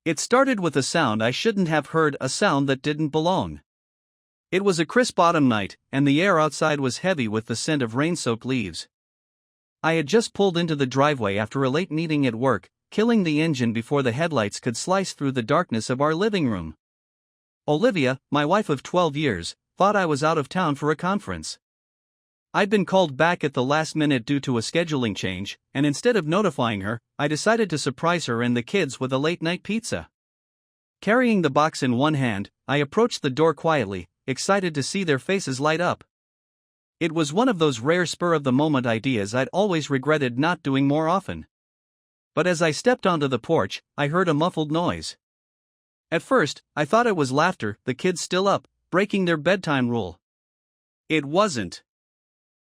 It started with a sound I shouldn't have heard, a sound that didn't belong. It was a crisp autumn night, and the air outside was heavy with the scent of rain-soaked leaves. I had just pulled into the driveway after a late meeting at work, killing the engine before the headlights could slice through the darkness of our living room. Olivia, my wife of 12 years, thought I was out of town for a conference. I'd been called back at the last minute due to a scheduling change, and instead of notifying her, I decided to surprise her and the kids with a late-night pizza. Carrying the box in one hand, I approached the door quietly, excited to see their faces light up. It was one of those rare spur-of-the-moment ideas I'd always regretted not doing more often. But as I stepped onto the porch, I heard a muffled noise. At first, I thought it was laughter, the kids still up, breaking their bedtime rule. It wasn't.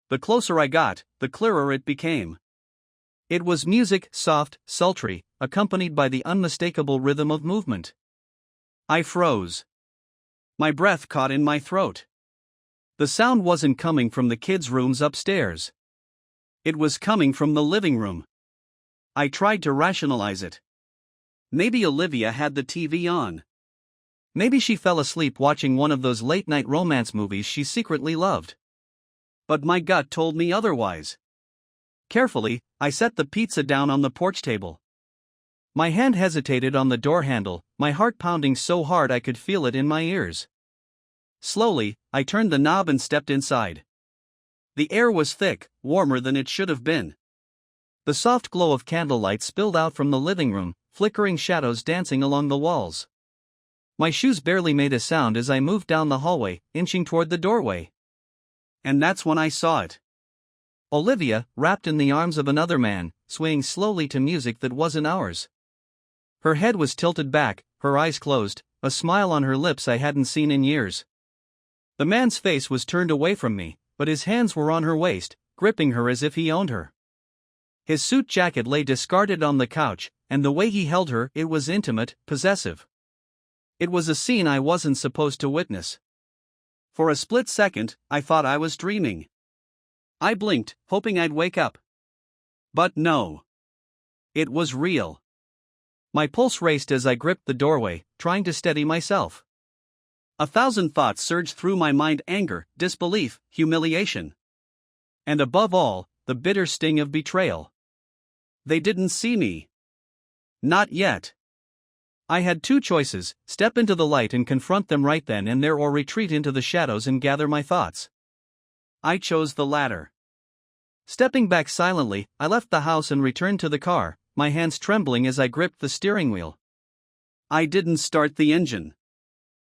The closer I got, the clearer it became. It was music, soft, sultry, accompanied by the unmistakable rhythm of movement. I froze. My breath caught in my throat. The sound wasn't coming from the kids' rooms upstairs. It was coming from the living room. I tried to rationalize it. Maybe Olivia had the TV on. Maybe she fell asleep watching one of those late-night romance movies she secretly loved. But my gut told me otherwise. Carefully, I set the pizza down on the porch table. My hand hesitated on the door handle, my heart pounding so hard I could feel it in my ears. Slowly, I turned the knob and stepped inside. The air was thick, warmer than it should have been. The soft glow of candlelight spilled out from the living room, flickering shadows dancing along the walls. My shoes barely made a sound as I moved down the hallway, inching toward the doorway. And that's when I saw it. Olivia, wrapped in the arms of another man, swaying slowly to music that wasn't ours. Her head was tilted back, her eyes closed, a smile on her lips I hadn't seen in years. The man's face was turned away from me, but his hands were on her waist, gripping her as if he owned her. His suit jacket lay discarded on the couch, and the way he held her, it was intimate, possessive. It was a scene I wasn't supposed to witness. For a split second, I thought I was dreaming. I blinked, hoping I'd wake up. But no. It was real. My pulse raced as I gripped the doorway, trying to steady myself. 1,000 thoughts surged through my mind: anger, disbelief, humiliation. And above all, the bitter sting of betrayal. They didn't see me. Not yet. I had two choices: step into the light and confront them right then and there, or retreat into the shadows and gather my thoughts. I chose the latter. Stepping back silently, I left the house and returned to the car, my hands trembling as I gripped the steering wheel. I didn't start the engine.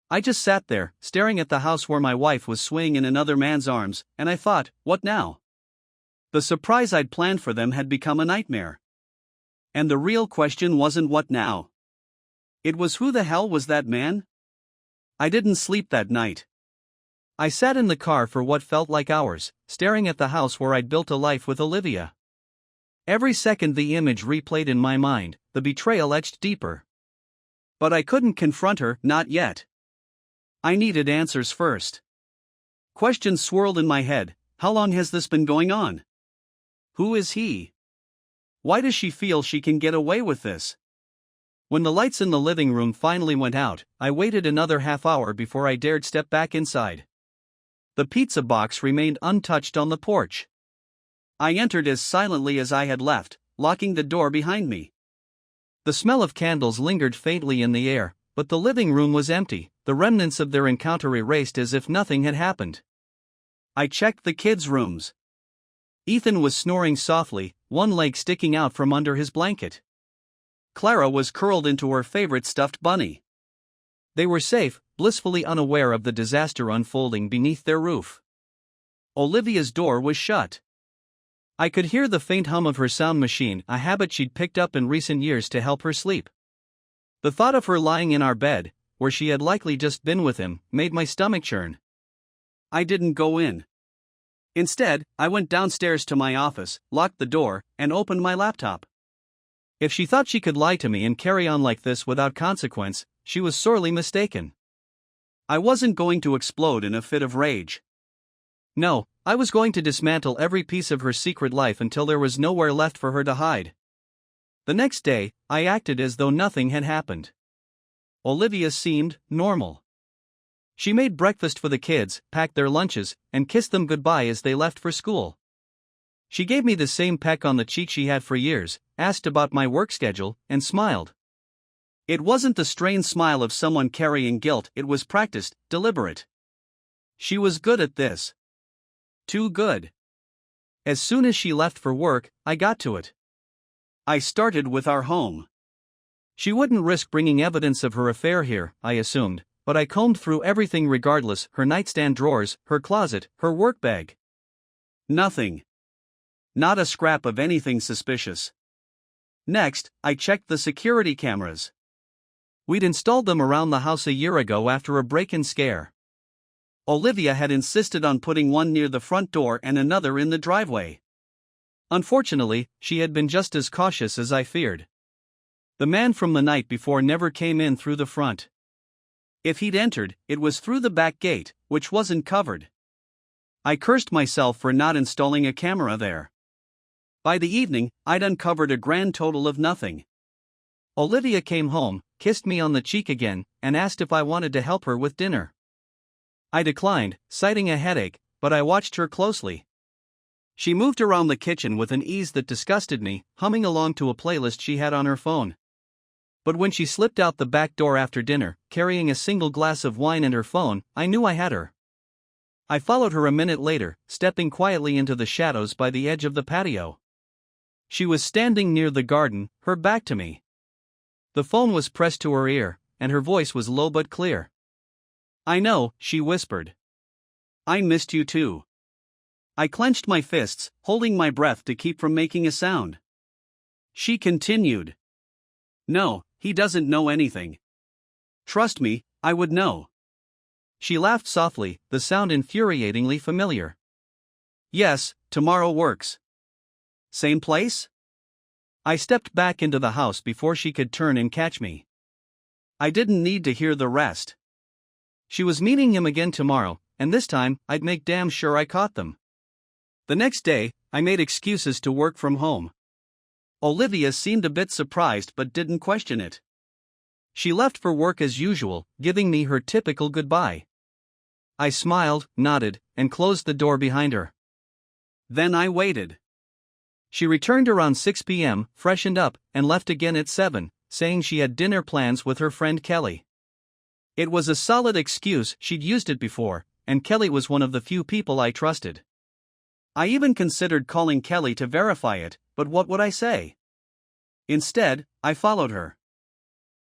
I just sat there, staring at the house where my wife was swaying in another man's arms, and I thought, what now? The surprise I'd planned for them had become a nightmare. And the real question wasn't what now. It was, who the hell was that man? I didn't sleep that night. I sat in the car for what felt like hours, staring at the house where I'd built a life with Olivia. Every second the image replayed in my mind, the betrayal etched deeper. But I couldn't confront her, not yet. I needed answers first. Questions swirled in my head: how long has this been going on? Who is he? Why does she feel she can get away with this? When the lights in the living room finally went out, I waited another half hour before I dared step back inside. The pizza box remained untouched on the porch. I entered as silently as I had left, locking the door behind me. The smell of candles lingered faintly in the air, but the living room was empty, the remnants of their encounter erased as if nothing had happened. I checked the kids' rooms. Ethan was snoring softly, one leg sticking out from under his blanket. Clara was curled into her favorite stuffed bunny. They were safe, blissfully unaware of the disaster unfolding beneath their roof. Olivia's door was shut. I could hear the faint hum of her sound machine, a habit she'd picked up in recent years to help her sleep. The thought of her lying in our bed, where she had likely just been with him, made my stomach churn. I didn't go in. Instead, I went downstairs to my office, locked the door, and opened my laptop. If she thought she could lie to me and carry on like this without consequence, she was sorely mistaken. I wasn't going to explode in a fit of rage. No, I was going to dismantle every piece of her secret life until there was nowhere left for her to hide. The next day, I acted as though nothing had happened. Olivia seemed normal. She made breakfast for the kids, packed their lunches, and kissed them goodbye as they left for school. She gave me the same peck on the cheek she had for years, asked about my work schedule, and smiled. It wasn't the strained smile of someone carrying guilt, it was practiced, deliberate. She was good at this. Too good. As soon as she left for work, I got to it. I started with our home. She wouldn't risk bringing evidence of her affair here, I assumed, but I combed through everything regardless: her nightstand drawers, her closet, her work bag. Nothing. Not a scrap of anything suspicious. Next, I checked the security cameras. We'd installed them around the house a year ago after a break-in scare. Olivia had insisted on putting one near the front door and another in the driveway. Unfortunately, she had been just as cautious as I feared. The man from the night before never came in through the front. If he'd entered, it was through the back gate, which wasn't covered. I cursed myself for not installing a camera there. By the evening, I'd uncovered a grand total of nothing. Olivia came home, kissed me on the cheek again, and asked if I wanted to help her with dinner. I declined, citing a headache, but I watched her closely. She moved around the kitchen with an ease that disgusted me, humming along to a playlist she had on her phone. But when she slipped out the back door after dinner, carrying a single glass of wine and her phone, I knew I had her. I followed her a minute later, stepping quietly into the shadows by the edge of the patio. She was standing near the garden, her back to me. The phone was pressed to her ear, and her voice was low but clear. "I know," she whispered. "I missed you too." I clenched my fists, holding my breath to keep from making a sound. She continued. "No, he doesn't know anything. Trust me, I would know." She laughed softly, the sound infuriatingly familiar. "Yes, tomorrow works. Same place?" I stepped back into the house before she could turn and catch me. I didn't need to hear the rest. She was meeting him again tomorrow, and this time, I'd make damn sure I caught them. The next day, I made excuses to work from home. Olivia seemed a bit surprised but didn't question it. She left for work as usual, giving me her typical goodbye. I smiled, nodded, and closed the door behind her. Then I waited. She returned around 6 p.m., freshened up, and left again at 7, saying she had dinner plans with her friend Kelly. It was a solid excuse, she'd used it before, and Kelly was one of the few people I trusted. I even considered calling Kelly to verify it, but what would I say? Instead, I followed her.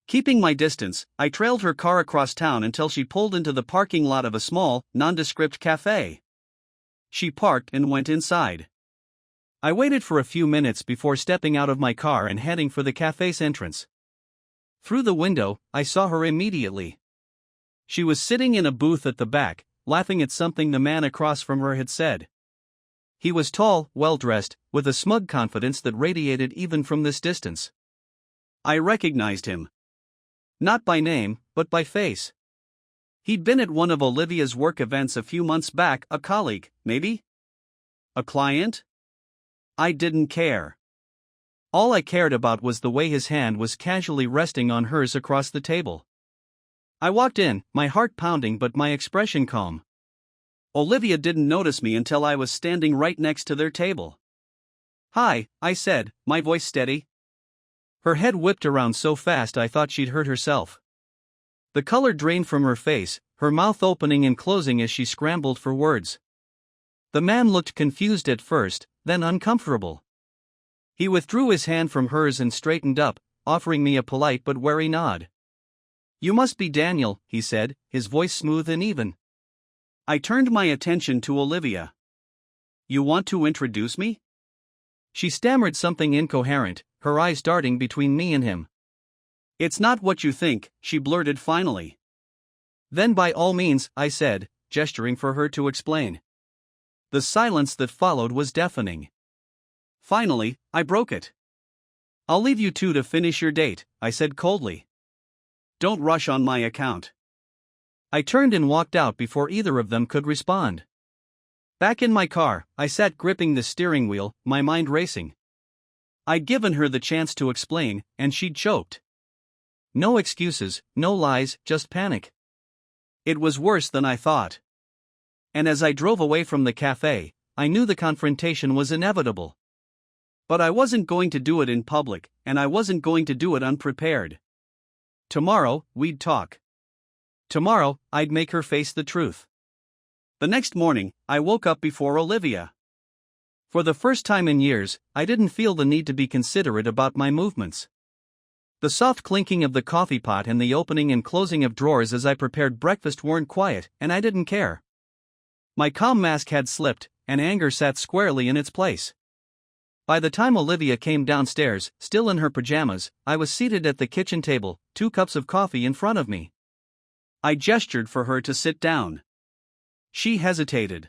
Keeping my distance, I trailed her car across town until she pulled into the parking lot of a small, nondescript cafe. She parked and went inside. I waited for a few minutes before stepping out of my car and heading for the cafe's entrance. Through the window, I saw her immediately. She was sitting in a booth at the back, laughing at something the man across from her had said. He was tall, well-dressed, with a smug confidence that radiated even from this distance. I recognized him. Not by name, but by face. He'd been at one of Olivia's work events a few months back, a colleague, maybe? A client? I didn't care. All I cared about was the way his hand was casually resting on hers across the table. I walked in, my heart pounding but my expression calm. Olivia didn't notice me until I was standing right next to their table. "Hi," I said, my voice steady. Her head whipped around so fast I thought she'd hurt herself. The color drained from her face, her mouth opening and closing as she scrambled for words. The man looked confused at first, then uncomfortable. He withdrew his hand from hers and straightened up, offering me a polite but wary nod. "You must be Daniel," he said, his voice smooth and even. I turned my attention to Olivia. "You want to introduce me?" She stammered something incoherent, her eyes darting between me and him. "It's not what you think," she blurted finally. "Then by all means," I said, gesturing for her to explain. The silence that followed was deafening. Finally, I broke it. "I'll leave you two to finish your date," I said coldly. "Don't rush on my account." I turned and walked out before either of them could respond. Back in my car, I sat gripping the steering wheel, my mind racing. I'd given her the chance to explain, and she'd choked. No excuses, no lies, just panic. It was worse than I thought. And as I drove away from the cafe, I knew the confrontation was inevitable. But I wasn't going to do it in public, and I wasn't going to do it unprepared. Tomorrow, we'd talk. Tomorrow, I'd make her face the truth. The next morning, I woke up before Olivia. For the first time in years, I didn't feel the need to be considerate about my movements. The soft clinking of the coffee pot and the opening and closing of drawers as I prepared breakfast weren't quiet, and I didn't care. My calm mask had slipped, and anger sat squarely in its place. By the time Olivia came downstairs, still in her pajamas, I was seated at the kitchen table, 2 cups of coffee in front of me. I gestured for her to sit down. She hesitated.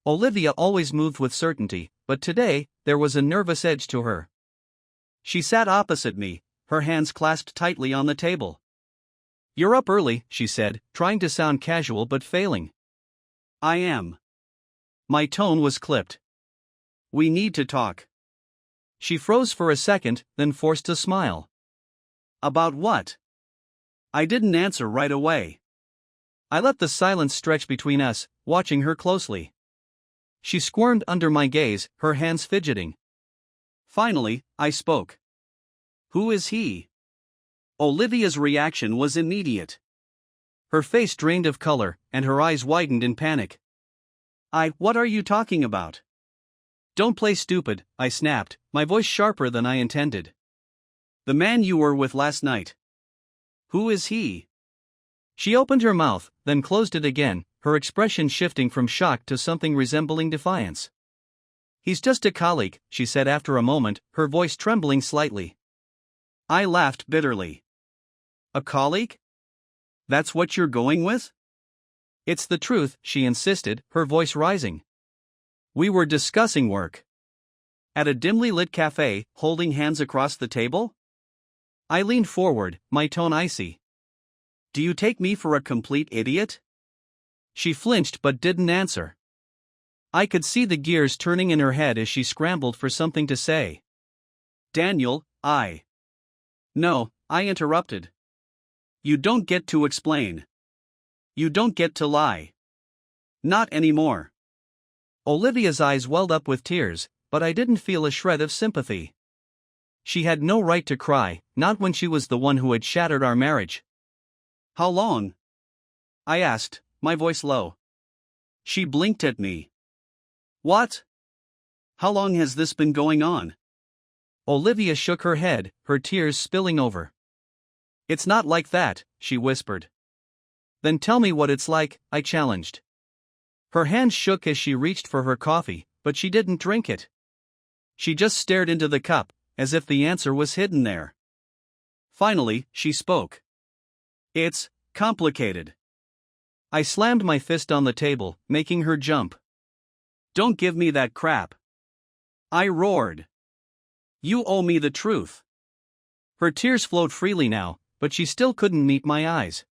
Olivia always moved with certainty, but today, there was a nervous edge to her. She sat opposite me, her hands clasped tightly on the table. "You're up early," she said, trying to sound casual but failing. "I am." My tone was clipped. "We need to talk." She froze for a second, then forced a smile. "About what?" I didn't answer right away. I let the silence stretch between us, watching her closely. She squirmed under my gaze, her hands fidgeting. Finally, I spoke. "Who is he?" Olivia's reaction was immediate. Her face drained of color, and her eyes widened in panic. What are you talking about?" "Don't play stupid," I snapped, my voice sharper than I intended. "The man you were with last night." "Who is he?" She opened her mouth, then closed it again, her expression shifting from shock to something resembling defiance. "He's just a colleague," she said after a moment, her voice trembling slightly. I laughed bitterly. "A colleague? That's what you're going with?" "It's the truth," she insisted, her voice rising. "We were discussing work. At a dimly lit cafe, holding hands across the table?" I leaned forward, my tone icy. "Do you take me for a complete idiot?" She flinched but didn't answer. I could see the gears turning in her head as she scrambled for something to say. "Daniel, No," I interrupted. "You don't get to explain. You don't get to lie. Not anymore." Olivia's eyes welled up with tears, but I didn't feel a shred of sympathy. She had no right to cry, not when she was the one who had shattered our marriage. "How long?" I asked, my voice low. She blinked at me. "What? How long has this been going on?" Olivia shook her head, her tears spilling over. "It's not like that," she whispered. "Then tell me what it's like," I challenged. Her hand shook as she reached for her coffee, but she didn't drink it. She just stared into the cup, as if the answer was hidden there. Finally, she spoke. "It's complicated." I slammed my fist on the table, making her jump. "Don't give me that crap." I roared. "You owe me the truth." Her tears flowed freely now, but she still couldn't meet my eyes.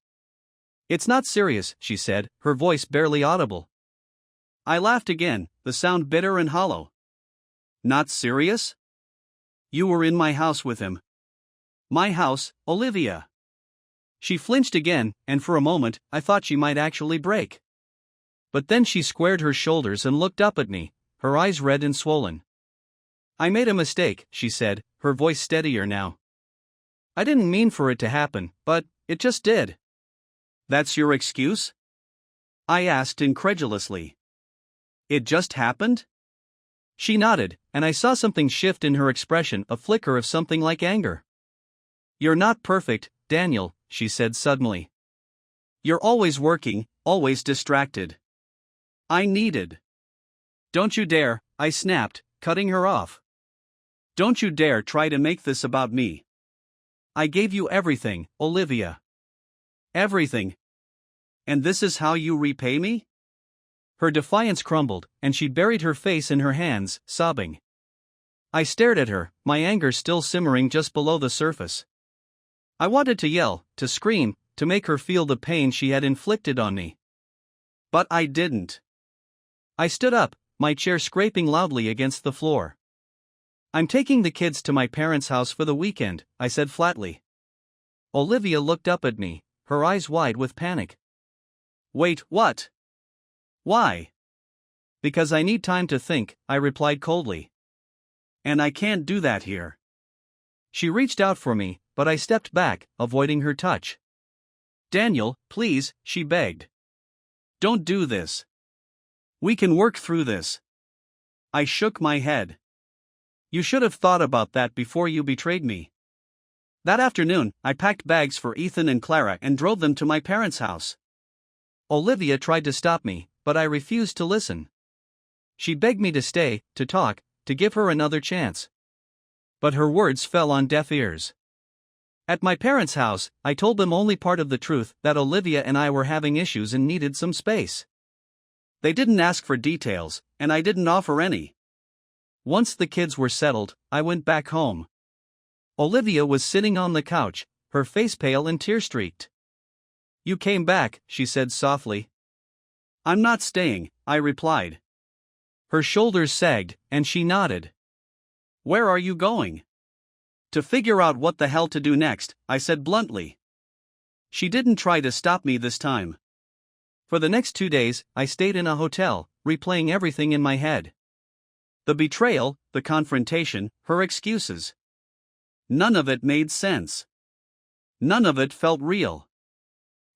"It's not serious," she said, her voice barely audible. I laughed again, the sound bitter and hollow. "Not serious? You were in my house with him." "My house, Olivia." She flinched again, and for a moment, I thought she might actually break. But then she squared her shoulders and looked up at me, her eyes red and swollen. "I made a mistake," she said, her voice steadier now. "I didn't mean for it to happen, but it just did." "That's your excuse?" I asked incredulously. "It just happened?" She nodded, and I saw something shift in her expression, a flicker of something like anger. "You're not perfect, Daniel," she said suddenly. "You're always working, always distracted." I needed. "Don't you dare," I snapped, cutting her off. "Don't you dare try to make this about me. I gave you everything, Olivia. Everything. And this is how you repay me?" Her defiance crumbled, and she buried her face in her hands, sobbing. I stared at her, my anger still simmering just below the surface. I wanted to yell, to scream, to make her feel the pain she had inflicted on me. But I didn't. I stood up, my chair scraping loudly against the floor. "I'm taking the kids to my parents' house for the weekend," I said flatly. Olivia looked up at me, her eyes wide with panic. Wait, what? Why? Because I need time to think, I replied coldly. And I can't do that here. She reached out for me, but I stepped back, avoiding her touch. Daniel, please, she begged. Don't do this. We can work through this. I shook my head. You should have thought about that before you betrayed me. That afternoon, I packed bags for Ethan and Clara and drove them to my parents' house. Olivia tried to stop me, but I refused to listen. She begged me to stay, to talk, to give her another chance. But her words fell on deaf ears. At my parents' house, I told them only part of the truth, that Olivia and I were having issues and needed some space. They didn't ask for details, and I didn't offer any. Once the kids were settled, I went back home. Olivia was sitting on the couch, her face pale and tear-streaked. You came back, she said softly. I'm not staying, I replied. Her shoulders sagged, and she nodded. Where are you going? To figure out what the hell to do next, I said bluntly. She didn't try to stop me this time. For the next 2 days, I stayed in a hotel, replaying everything in my head. The betrayal, the confrontation, her excuses. None of it made sense. None of it felt real.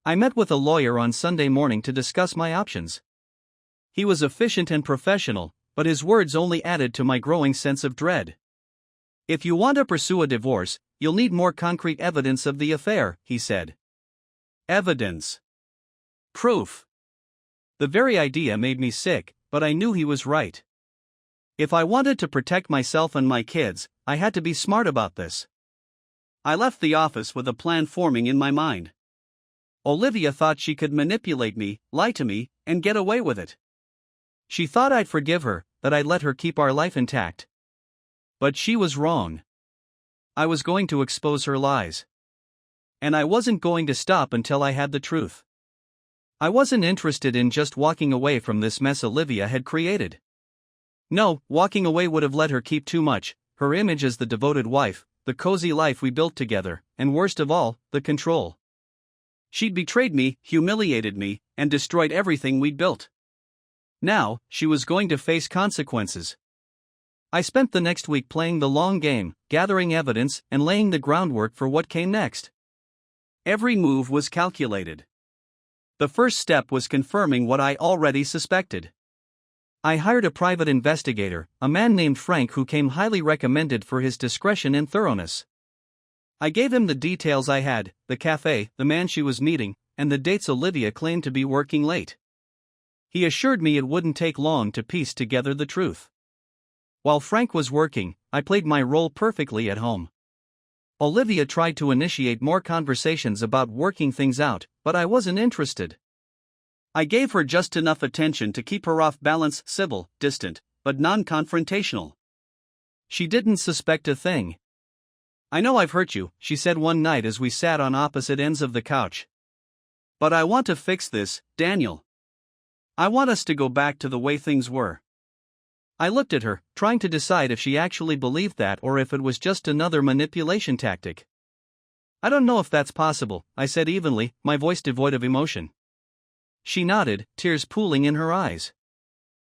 I met with a lawyer on Sunday morning to discuss my options. He was efficient and professional, but his words only added to my growing sense of dread. If you want to pursue a divorce, you'll need more concrete evidence of the affair, he said. Evidence. Proof. The very idea made me sick, but I knew he was right. If I wanted to protect myself and my kids, I had to be smart about this. I left the office with a plan forming in my mind. Olivia thought she could manipulate me, lie to me, and get away with it. She thought I'd forgive her, that I'd let her keep our life intact. But she was wrong. I was going to expose her lies. And I wasn't going to stop until I had the truth. I wasn't interested in just walking away from this mess Olivia had created. No, walking away would have let her keep too much, her image as the devoted wife, the cozy life we built together, and worst of all, the control. She'd betrayed me, humiliated me, and destroyed everything we'd built. Now, she was going to face consequences. I spent the next week playing the long game, gathering evidence, and laying the groundwork for what came next. Every move was calculated. The first step was confirming what I already suspected. I hired a private investigator, a man named Frank who came highly recommended for his discretion and thoroughness. I gave him the details I had, the cafe, the man she was meeting, and the dates Olivia claimed to be working late. He assured me it wouldn't take long to piece together the truth. While Frank was working, I played my role perfectly at home. Olivia tried to initiate more conversations about working things out, but I wasn't interested. I gave her just enough attention to keep her off balance, civil, distant, but non-confrontational. She didn't suspect a thing. I know I've hurt you, she said one night as we sat on opposite ends of the couch. But I want to fix this, Daniel. I want us to go back to the way things were. I looked at her, trying to decide if she actually believed that or if it was just another manipulation tactic. I don't know if that's possible, I said evenly, my voice devoid of emotion. She nodded, tears pooling in her eyes.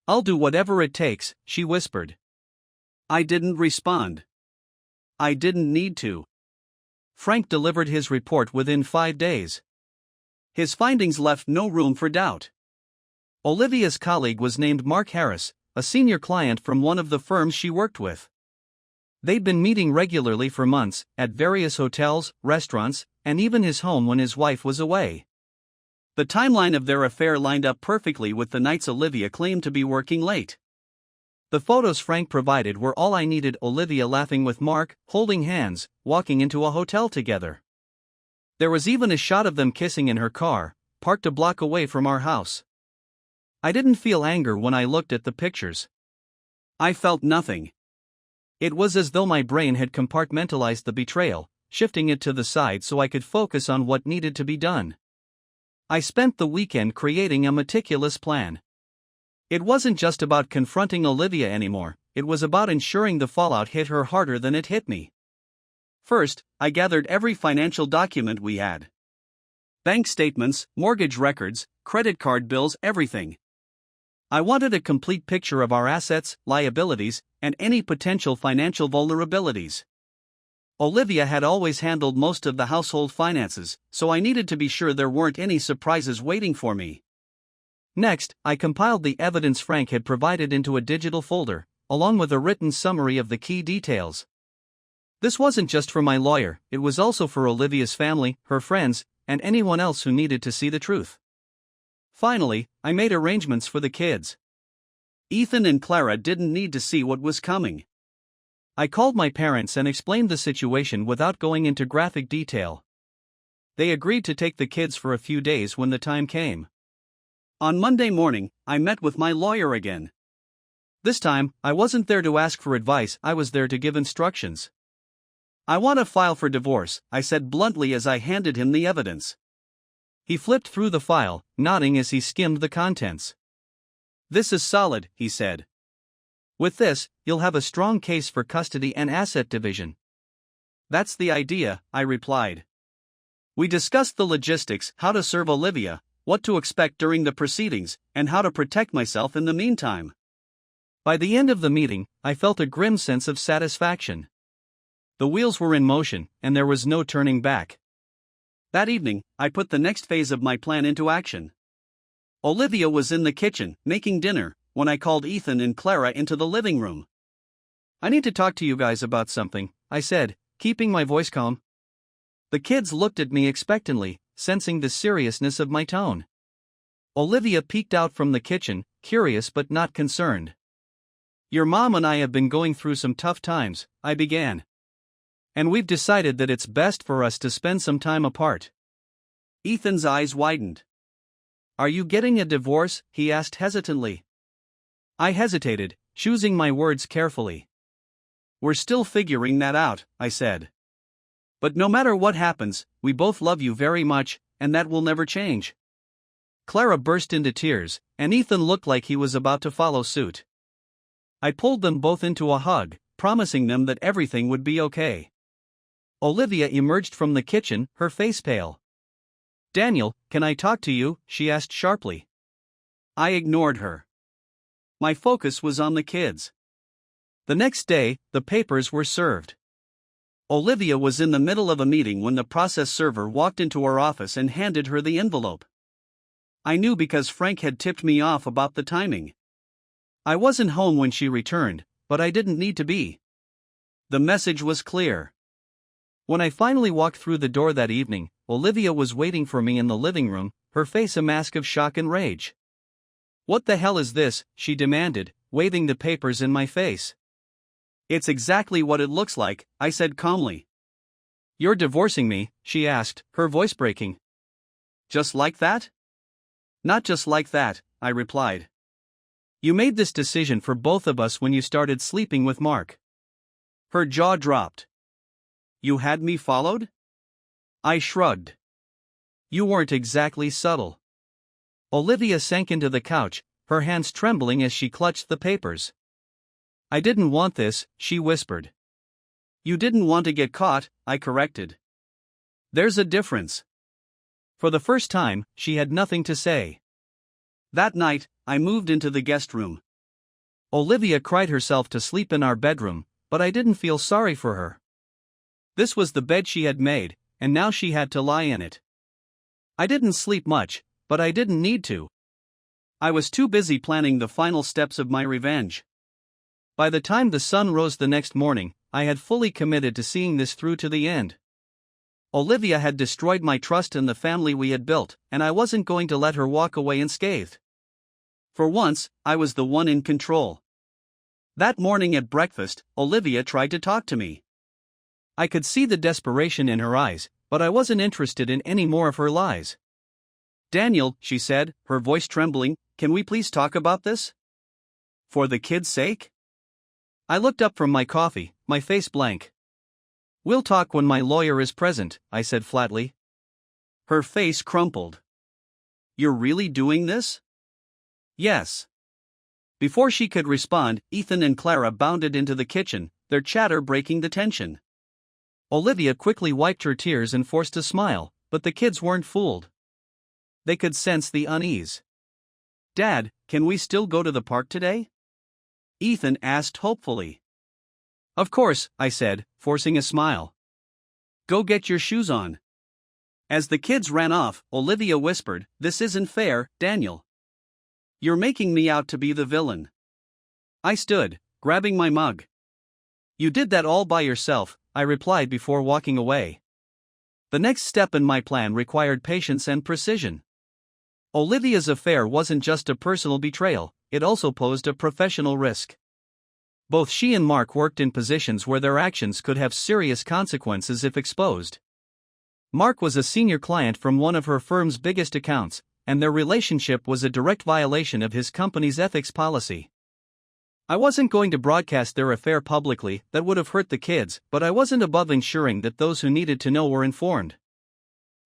I'll do whatever it takes, she whispered. I didn't respond. I didn't need to. Frank delivered his report within 5 days. His findings left no room for doubt. Olivia's colleague was named Mark Harris, a senior client from one of the firms she worked with. They'd been meeting regularly for months, at various hotels, restaurants, and even his home when his wife was away. The timeline of their affair lined up perfectly with the nights Olivia claimed to be working late. The photos Frank provided were all I needed: Olivia laughing with Mark, holding hands, walking into a hotel together. There was even a shot of them kissing in her car, parked a block away from our house. I didn't feel anger when I looked at the pictures. I felt nothing. It was as though my brain had compartmentalized the betrayal, shifting it to the side so I could focus on what needed to be done. I spent the weekend creating a meticulous plan. It wasn't just about confronting Olivia anymore, it was about ensuring the fallout hit her harder than it hit me. First, I gathered every financial document we had. Bank statements, mortgage records, credit card bills, everything. I wanted a complete picture of our assets, liabilities, and any potential financial vulnerabilities. Olivia had always handled most of the household finances, so I needed to be sure there weren't any surprises waiting for me. Next, I compiled the evidence Frank had provided into a digital folder, along with a written summary of the key details. This wasn't just for my lawyer, it was also for Olivia's family, her friends, and anyone else who needed to see the truth. Finally, I made arrangements for the kids. Ethan and Clara didn't need to see what was coming. I called my parents and explained the situation without going into graphic detail. They agreed to take the kids for a few days when the time came. On Monday morning, I met with my lawyer again. This time, I wasn't there to ask for advice, I was there to give instructions. I want to file for divorce, I said bluntly as I handed him the evidence. He flipped through the file, nodding as he skimmed the contents. This is solid, he said. With this, you'll have a strong case for custody and asset division. That's the idea, I replied. We discussed the logistics, how to serve Olivia, what to expect during the proceedings, and how to protect myself in the meantime. By the end of the meeting, I felt a grim sense of satisfaction. The wheels were in motion, and there was no turning back. That evening, I put the next phase of my plan into action. Olivia was in the kitchen, making dinner, when I called Ethan and Clara into the living room. I need to talk to you guys about something, I said, keeping my voice calm. The kids looked at me expectantly, sensing the seriousness of my tone. Olivia peeked out from the kitchen, curious but not concerned. Your mom and I have been going through some tough times, I began. And we've decided that it's best for us to spend some time apart. Ethan's eyes widened. Are you getting a divorce? He asked hesitantly. I hesitated, choosing my words carefully. We're still figuring that out, I said. But no matter what happens, we both love you very much, and that will never change. Clara burst into tears, and Ethan looked like he was about to follow suit. I pulled them both into a hug, promising them that everything would be okay. Olivia emerged from the kitchen, her face pale. Daniel, can I talk to you? She asked sharply. I ignored her. My focus was on the kids. The next day, the papers were served. Olivia was in the middle of a meeting when the process server walked into her office and handed her the envelope. I knew because Frank had tipped me off about the timing. I wasn't home when she returned, but I didn't need to be. The message was clear. When I finally walked through the door that evening, Olivia was waiting for me in the living room, her face a mask of shock and rage. What the hell is this? She demanded, waving the papers in my face. It's exactly what it looks like, I said calmly. You're divorcing me? She asked, her voice breaking. Just like that? Not just like that, I replied. You made this decision for both of us when you started sleeping with Mark. Her jaw dropped. You had me followed? I shrugged. You weren't exactly subtle. Olivia sank into the couch, her hands trembling as she clutched the papers. I didn't want this, she whispered. You didn't want to get caught, I corrected. There's a difference. For the first time, she had nothing to say. That night, I moved into the guest room. Olivia cried herself to sleep in our bedroom, but I didn't feel sorry for her. This was the bed she had made, and now she had to lie in it. I didn't sleep much, but I didn't need to. I was too busy planning the final steps of my revenge. By the time the sun rose the next morning, I had fully committed to seeing this through to the end. Olivia had destroyed my trust in the family we had built, and I wasn't going to let her walk away unscathed. For once, I was the one in control. That morning at breakfast, Olivia tried to talk to me. I could see the desperation in her eyes, but I wasn't interested in any more of her lies. Daniel, she said, her voice trembling, can we please talk about this? For the kids' sake? I looked up from my coffee, my face blank. We'll talk when my lawyer is present, I said flatly. Her face crumpled. You're really doing this? Yes. Before she could respond, Ethan and Clara bounded into the kitchen, their chatter breaking the tension. Olivia quickly wiped her tears and forced a smile, but the kids weren't fooled. They could sense the unease. "Dad, can we still go to the park today?" Ethan asked hopefully. "Of course," I said, forcing a smile. "Go get your shoes on." As the kids ran off, Olivia whispered, "This isn't fair, Daniel. You're making me out to be the villain." I stood, grabbing my mug. "You did that all by yourself," I replied before walking away. The next step in my plan required patience and precision. Olivia's affair wasn't just a personal betrayal, it also posed a professional risk. Both she and Mark worked in positions where their actions could have serious consequences if exposed. Mark was a senior client from one of her firm's biggest accounts, and their relationship was a direct violation of his company's ethics policy. I wasn't going to broadcast their affair publicly, that would have hurt the kids, but I wasn't above ensuring that those who needed to know were informed.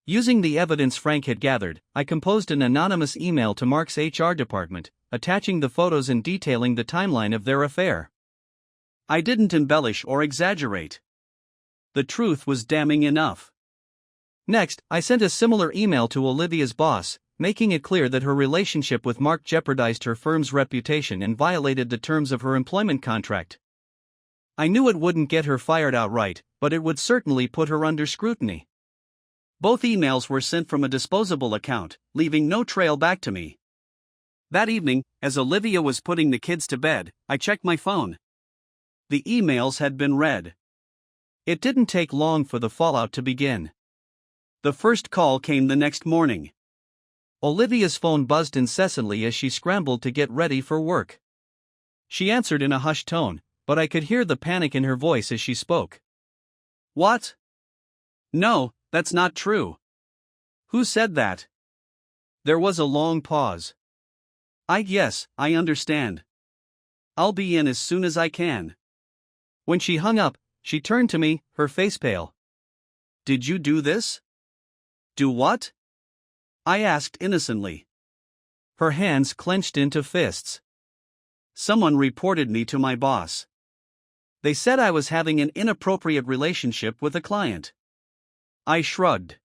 Using the evidence Frank had gathered, I composed an anonymous email to Mark's HR department, attaching the photos and detailing the timeline of their affair. I didn't embellish or exaggerate. The truth was damning enough. Next, I sent a similar email to Olivia's boss, making it clear that her relationship with Mark jeopardized her firm's reputation and violated the terms of her employment contract. I knew it wouldn't get her fired outright, but it would certainly put her under scrutiny. Both emails were sent from a disposable account, leaving no trail back to me. That evening, as Olivia was putting the kids to bed, I checked my phone. The emails had been read. It didn't take long for the fallout to begin. The first call came the next morning. Olivia's phone buzzed incessantly as she scrambled to get ready for work. She answered in a hushed tone, but I could hear the panic in her voice as she spoke. "What? No, that's not true. Who said that?" There was a long pause. Yes, I understand. I'll be in as soon as I can." When she hung up, she turned to me, her face pale. "Did you do this?" "Do what?" I asked innocently. Her hands clenched into fists. "Someone reported me to my boss. They said I was having an inappropriate relationship with a client." I shrugged.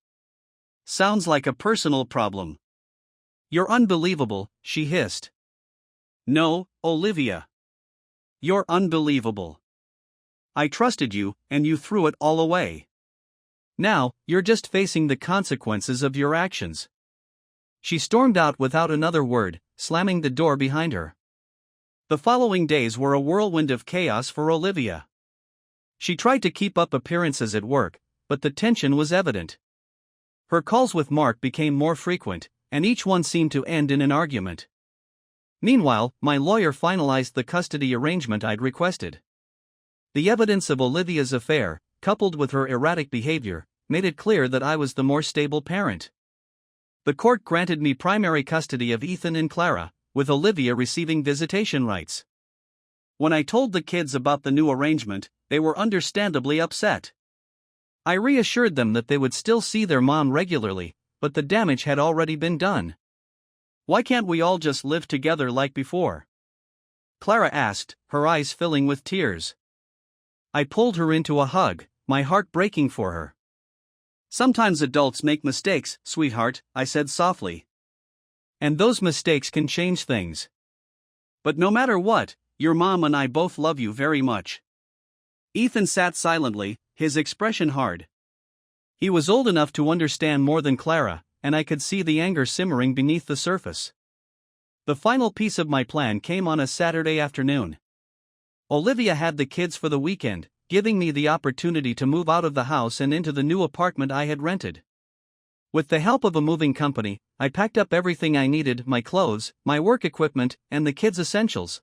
"Sounds like a personal problem." "You're unbelievable," she hissed. "No, Olivia. You're unbelievable. I trusted you, and you threw it all away. Now, you're just facing the consequences of your actions." She stormed out without another word, slamming the door behind her. The following days were a whirlwind of chaos for Olivia. She tried to keep up appearances at work, but the tension was evident. Her calls with Mark became more frequent, and each one seemed to end in an argument. Meanwhile, my lawyer finalized the custody arrangement I'd requested. The evidence of Olivia's affair, coupled with her erratic behavior, made it clear that I was the more stable parent. The court granted me primary custody of Ethan and Clara, with Olivia receiving visitation rights. When I told the kids about the new arrangement, they were understandably upset. I reassured them that they would still see their mom regularly, but the damage had already been done. "Why can't we all just live together like before?" Clara asked, her eyes filling with tears. I pulled her into a hug, my heart breaking for her. "Sometimes adults make mistakes, sweetheart," I said softly. "And those mistakes can change things. But no matter what, your mom and I both love you very much." Ethan sat silently, his expression hard. He was old enough to understand more than Clara, and I could see the anger simmering beneath the surface. The final piece of my plan came on a Saturday afternoon. Olivia had the kids for the weekend, giving me the opportunity to move out of the house and into the new apartment I had rented. With the help of a moving company, I packed up everything I needed: my clothes, my work equipment, and the kids' essentials.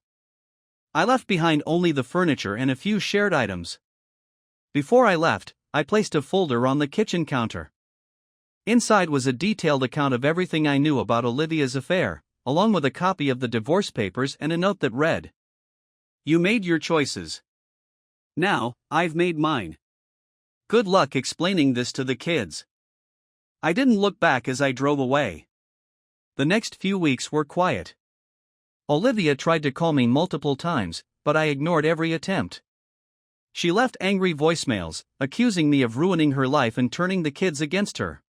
I left behind only the furniture and a few shared items. Before I left, I placed a folder on the kitchen counter. Inside was a detailed account of everything I knew about Olivia's affair, along with a copy of the divorce papers and a note that read, "You made your choices. Now, I've made mine. Good luck explaining this to the kids." I didn't look back as I drove away. The next few weeks were quiet. Olivia tried to call me multiple times, but I ignored every attempt. She left angry voicemails, accusing me of ruining her life and turning the kids against her.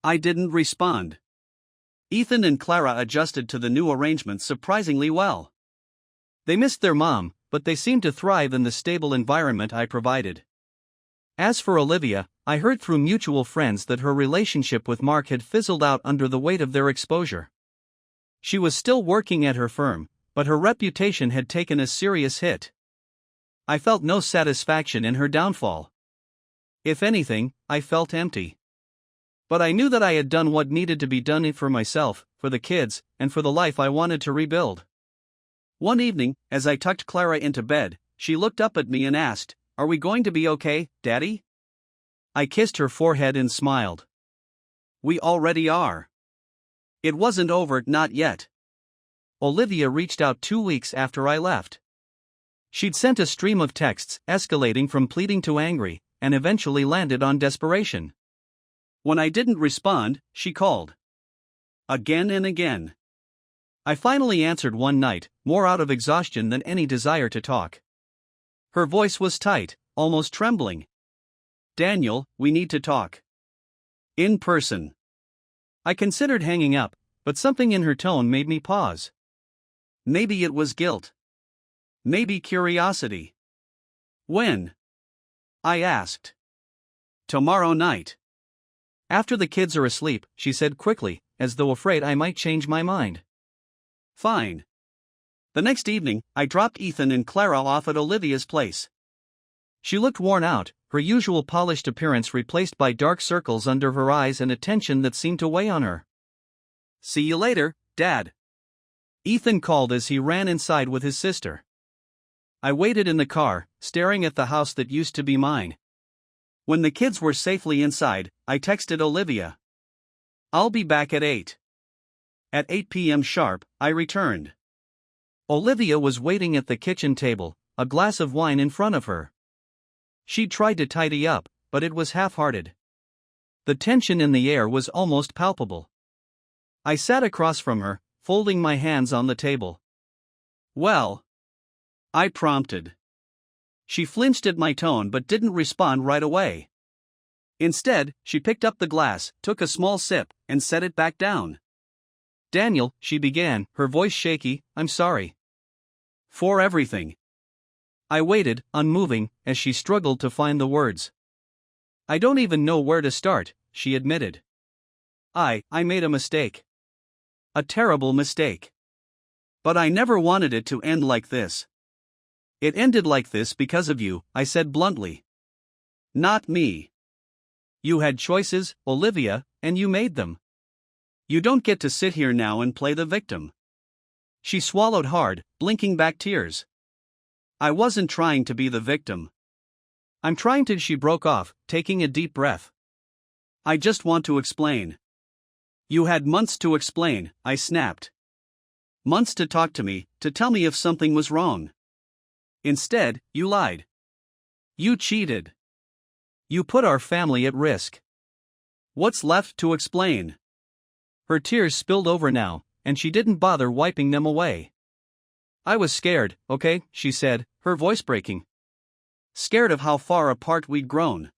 I didn't respond. Ethan and Clara adjusted to the new arrangements surprisingly well. They missed their mom, but they seemed to thrive in the stable environment I provided. As for Olivia, I heard through mutual friends that her relationship with Mark had fizzled out under the weight of their exposure. She was still working at her firm, but her reputation had taken a serious hit. I felt no satisfaction in her downfall. If anything, I felt empty. But I knew that I had done what needed to be done for myself, for the kids, and for the life I wanted to rebuild. One evening, as I tucked Clara into bed, she looked up at me and asked, "Are we going to be okay, Daddy?" I kissed her forehead and smiled. "We already are." It wasn't over, not yet. Olivia reached out 2 weeks after I left. She'd sent a stream of texts, escalating from pleading to angry, and eventually landed on desperation. When I didn't respond, she called. Again and again. I finally answered one night, more out of exhaustion than any desire to talk. Her voice was tight, almost trembling. "Daniel, we need to talk. In person." I considered hanging up, but something in her tone made me pause. Maybe it was guilt. Maybe curiosity. "When?" I asked. "Tomorrow night. After the kids are asleep," she said quickly, as though afraid I might change my mind. Fine. The next evening, I dropped Ethan and Clara off at Olivia's place. She looked worn out, her usual polished appearance replaced by dark circles under her eyes and a tension that seemed to weigh on her. "See you later, Dad," Ethan called as he ran inside with his sister. I waited in the car, staring at the house that used to be mine. When the kids were safely inside, I texted Olivia. "I'll be back at 8. At 8 p.m. sharp, I returned. Olivia was waiting at the kitchen table, a glass of wine in front of her. She'd tried to tidy up, but it was half-hearted. The tension in the air was almost palpable. I sat across from her, folding my hands on the table. "Well?" I prompted. She flinched at my tone but didn't respond right away. Instead, she picked up the glass, took a small sip, and set it back down. "Daniel," she began, her voice shaky, "I'm sorry. For everything." I waited, unmoving, as she struggled to find the words. "I don't even know where to start," she admitted. I made a mistake. A terrible mistake. But I never wanted it to end like this. It ended like this because of you," I said bluntly. "Not me. You had choices, Olivia, and you made them. You don't get to sit here now and play the victim." She swallowed hard, blinking back tears. "I wasn't trying to be the victim. I'm trying to," she broke off, taking a deep breath. "I just want to explain." "You had months to explain," I snapped. "Months to talk to me, to tell me if something was wrong. Instead, you lied. You cheated. You put our family at risk. What's left to explain?" Her tears spilled over now, and she didn't bother wiping them away. "I was scared, okay," she said, her voice breaking. "Scared of how far apart we'd grown.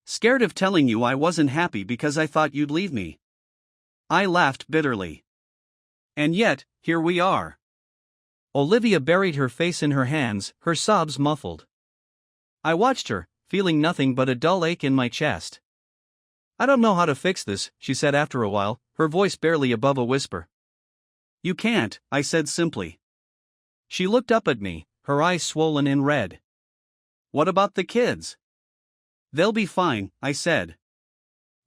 Scared of telling you I wasn't happy because I thought you'd leave me." I laughed bitterly. "And yet, here we are." Olivia buried her face in her hands, her sobs muffled. I watched her, feeling nothing but a dull ache in my chest. "I don't know how to fix this," she said after a while, her voice barely above a whisper. "You can't," I said simply. She looked up at me, her eyes swollen and red. "What about the kids?" "They'll be fine," I said.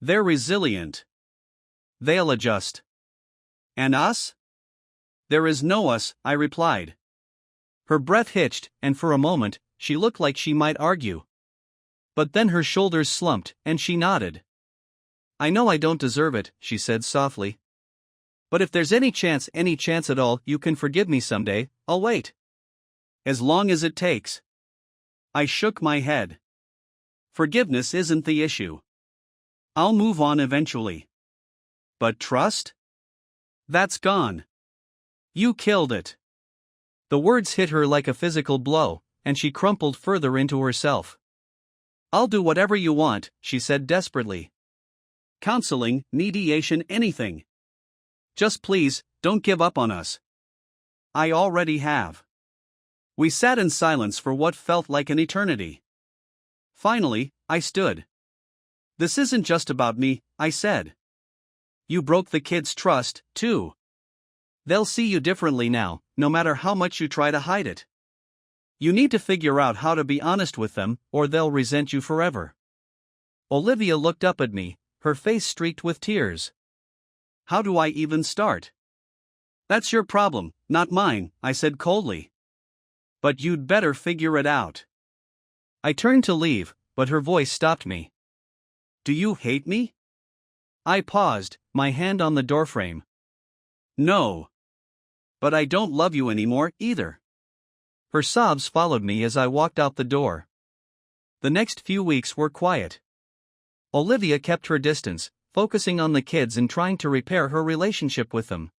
"They're resilient. They'll adjust." "And us?" "There is no us," I replied. Her breath hitched, and for a moment, she looked like she might argue. But then her shoulders slumped, and she nodded. "I know I don't deserve it," she said softly. "But if there's any chance at all, you can forgive me someday, I'll wait. As long as it takes." I shook my head. Forgiveness isn't the issue. I'll move on eventually. But trust? That's gone. You killed it." The words hit her like a physical blow, and she crumpled further into herself. "I'll do whatever you want," she said desperately. "Counseling, mediation, anything. Just please, don't give up on us." "I already have." We sat in silence for what felt like an eternity. Finally, I stood. "This isn't just about me," I said. "You broke the kids' trust, too. They'll see you differently now, no matter how much you try to hide it. You need to figure out how to be honest with them, or they'll resent you forever." Olivia looked up at me, her face streaked with tears. "How do I even start?" "That's your problem, not mine," I said coldly. "But you'd better figure it out." I turned to leave, but her voice stopped me. "Do you hate me?" I paused, my hand on the doorframe. "No. But I don't love you anymore, either." Her sobs followed me as I walked out the door. The next few weeks were quiet. Olivia kept her distance, focusing on the kids and trying to repair her relationship with them.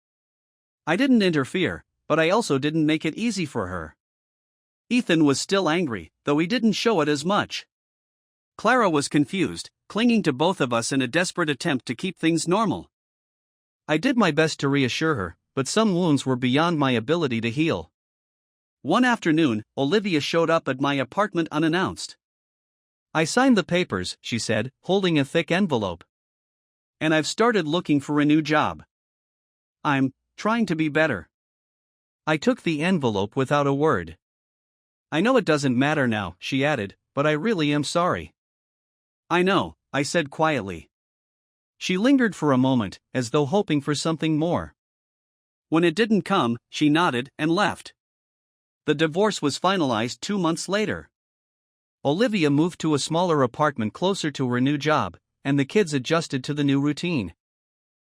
I didn't interfere, but I also didn't make it easy for her. Ethan was still angry, though he didn't show it as much. Clara was confused, clinging to both of us in a desperate attempt to keep things normal. I did my best to reassure her, but some wounds were beyond my ability to heal. One afternoon, Olivia showed up at my apartment unannounced. "I signed the papers," she said, holding a thick envelope. "And I've started looking for a new job. I'm trying to be better." I took the envelope without a word. "I know it doesn't matter now," she added, "but I really am sorry." "I know," I said quietly. She lingered for a moment, as though hoping for something more. When it didn't come, she nodded and left. The divorce was finalized 2 months later. Olivia moved to a smaller apartment closer to her new job, and the kids adjusted to the new routine.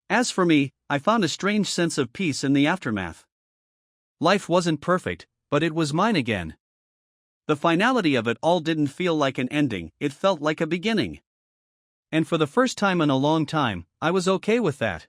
As for me, I found a strange sense of peace in the aftermath. Life wasn't perfect, but it was mine again. The finality of it all didn't feel like an ending, it felt like a beginning. And for the first time in a long time, I was okay with that.